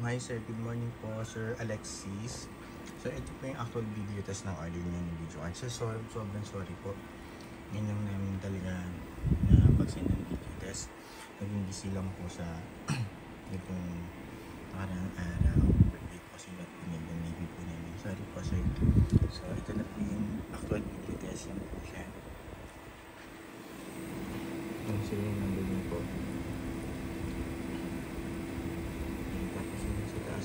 Hi sir, good morning po, Sir Alexis. So ito po yung actual video test ng order niyo ng video card. So sobrang sorry po. Ngayon lang namin talaga na pag-send ng video test. Naging busy lang po sa itong parang araw. Birthday po sila po ng Navy po namin. Sorry po sir. So ito na po yung actual video test. Yan po siya. Yung sila yung number niyo po.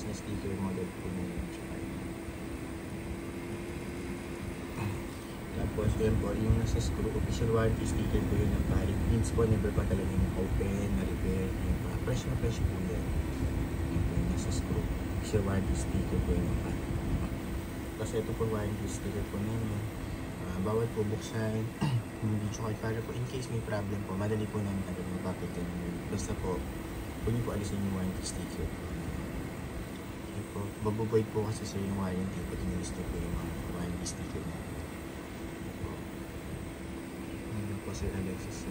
Na sticker model po na yun. Tapos yun po, yung nasa screw, official warranty sticker po yun ng paring pins po, never pa talaga yung open, na-repair, yun po. Fresh na fresh po yan. Yun po yung nasa screw, official warranty sticker po yun ng paring. Kasi ito po warranty sticker po namin. Bawal po buksan yung video card para po in case may problem po, madali po namin agad mapapitin. Basta po, huwag niyo po alisin yung warranty sticker. Mabuboid po kasi sa yung warranty pag in-install po yung mga warranty sticker na ano po Sir Alexis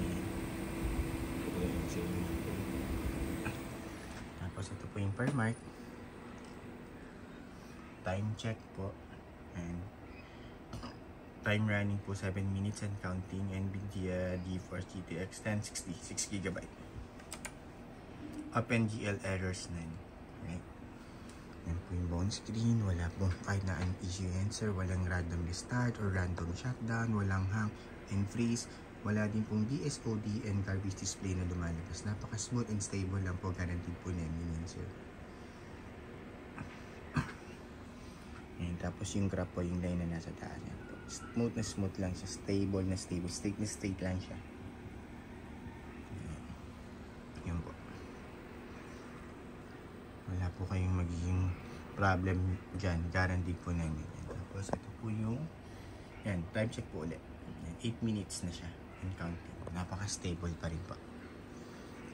tapos ito po yung per mark, time check po, and time running po 7 minutes and counting, NVIDIA GeForce GTX 1060 6GB, OpenGL errors 9. Right? Yan po yung bone screen, wala po kahit na an issue answer, walang random restart or random shutdown, walang hang and freeze, wala din pong DSOD and garbage display na lumalabas. Napaka smooth and stable lang po, guaranteed po namin yun sir. Yan, tapos yung graph po, yung line na nasa taas yan po. Smooth lang siya, stable na stable, straight lang siya. Yan po. Wala po kayong magiging problem dyan. Guaranteed po namin yan. Tapos ito po yung yan, time check po ulit. 8 minutes na siya and counting. Napaka-stable pa rin po.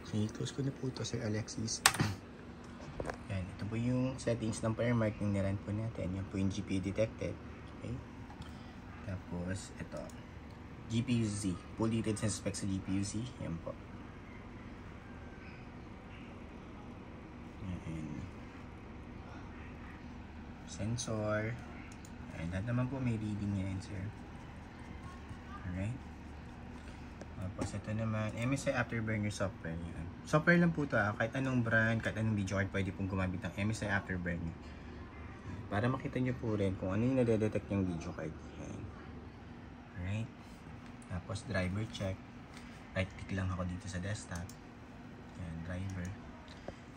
So, i-close ko na po ito Sir Alexis. Yan, ito po yung settings ng per mark yung niran po natin. Yan po yung GPU detected. Okay. Tapos, ito. GPU-Z. Fully rated suspect sa GPU-Z. Yan po. Sensor, and lahat naman po may reading yan sir. Alright, tapos ito naman MSI Afterburner software yan. Software lang po ito kahit anong brand, kahit anong video card pwede pong gumamit ng MSI Afterburner para makita nyo po rin kung ano yung nade-detect yung video card yan. Alright, tapos driver check, right click lang ako dito sa desktop yan,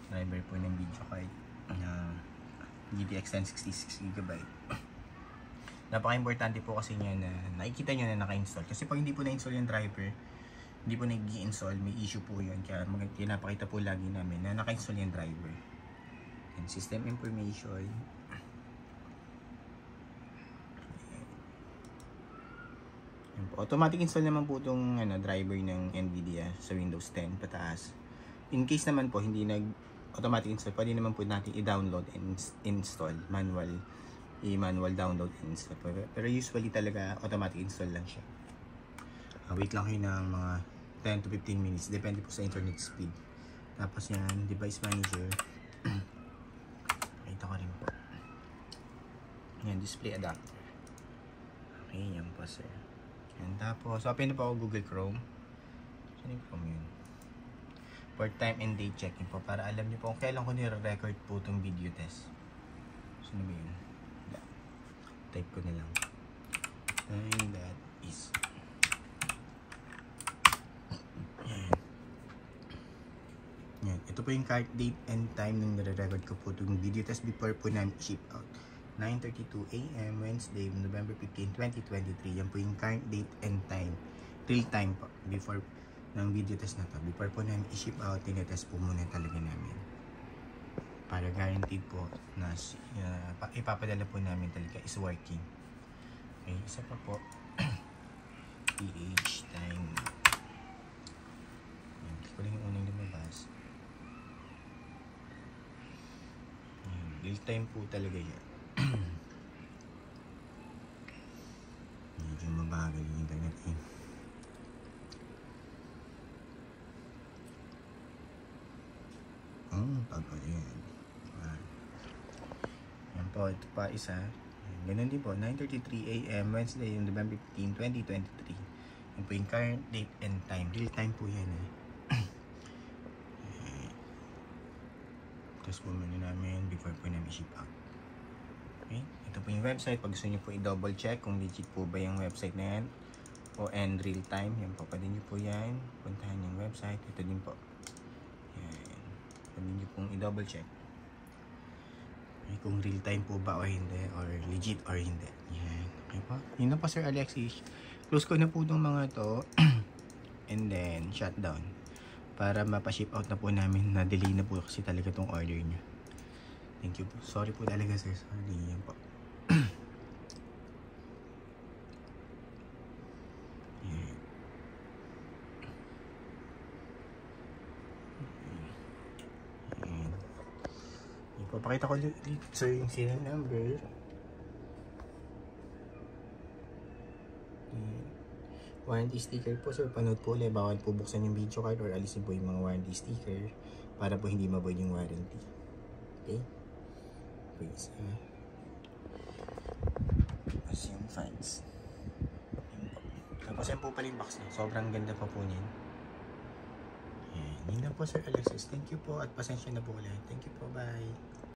driver po ng video card GTX 1060 6GB. Napaka-importante po kasi niya na nakikita nyo na naka-install. Kasi pag hindi po na-install yung driver, hindi po nag-i-install, may issue po yun. Kaya pinapakita po lagi namin na naka-install yung driver. And system information. Yan po. Automatic install naman po itong driver ng NVIDIA sa Windows 10 pataas. In case naman po hindi automatic install, pwede naman po natin i-download and install manual download and install. Pero usually talaga automatic install lang siya. Wait lang kayo ng mga 10 to 15 minutes, depende po sa internet speed. Tapos yan, device manager. Ito ko rin po yan, display adapter. Okay, yan po sir. And tapos open na po ako Google Chrome. Saan yung Chrome yun? For time and date checking po, para alam niyo po kung kailan ko nire-record po itong video test. Sino ba yun? Type ko na lang. And that is yan. Ito po yung current date and time nung nire-record ko po itong video test before po namin ship out. 9:32 AM Wednesday, November 15, 2023. Yan po yung current date and time. Real time po before ng video test na to. Before po namin i-ship out, tinetest po muna talaga namin. Para guaranteed po na ipapadala po namin talaga is working. Okay, isa pa po. PH time. Hindi ko lang yung unang lumabas. Real time po talaga yan. Medyo mabagal yung internet eh. Tagal yan. Yan po, ito pa isa. Ganun din po, 9:33 AM, Wednesday, yung November 15, 2023. Yan po yung current date and time. Real time po yan eh. Tapos po muna namin before po namin ship out. Okay, ito po yung website. Pag gusto nyo po i-double check kung legit po ba yung website na yan o and real time, yan po, pwede nyo po yan puntahan yung website. Ito din po yan, pwede nyo pong i-double check kung real time po ba o hindi, or legit or hindi. Yan, okay po, yun na po Sir Alexis. Close ko na po itong mga to and then shutdown para mapa-ship out na po namin. Na delay na po kasi talaga itong order nyo. Thank you po, sorry po talaga sir, sorry. Yan po. Papakita ko ulit so yung serial number. Warranty sticker po sir, panood po ulit. Bawal po buksan yung video card or alisin po yung mga warranty sticker para po hindi ma-void yung warranty. Okay? Please. Tapos yung fines. Tapos yan po pala yung box na. Sobrang ganda pa po niyan. Yun na po Sir Alexis. Thank you po at pasensya na po ulit. Thank you po. Bye.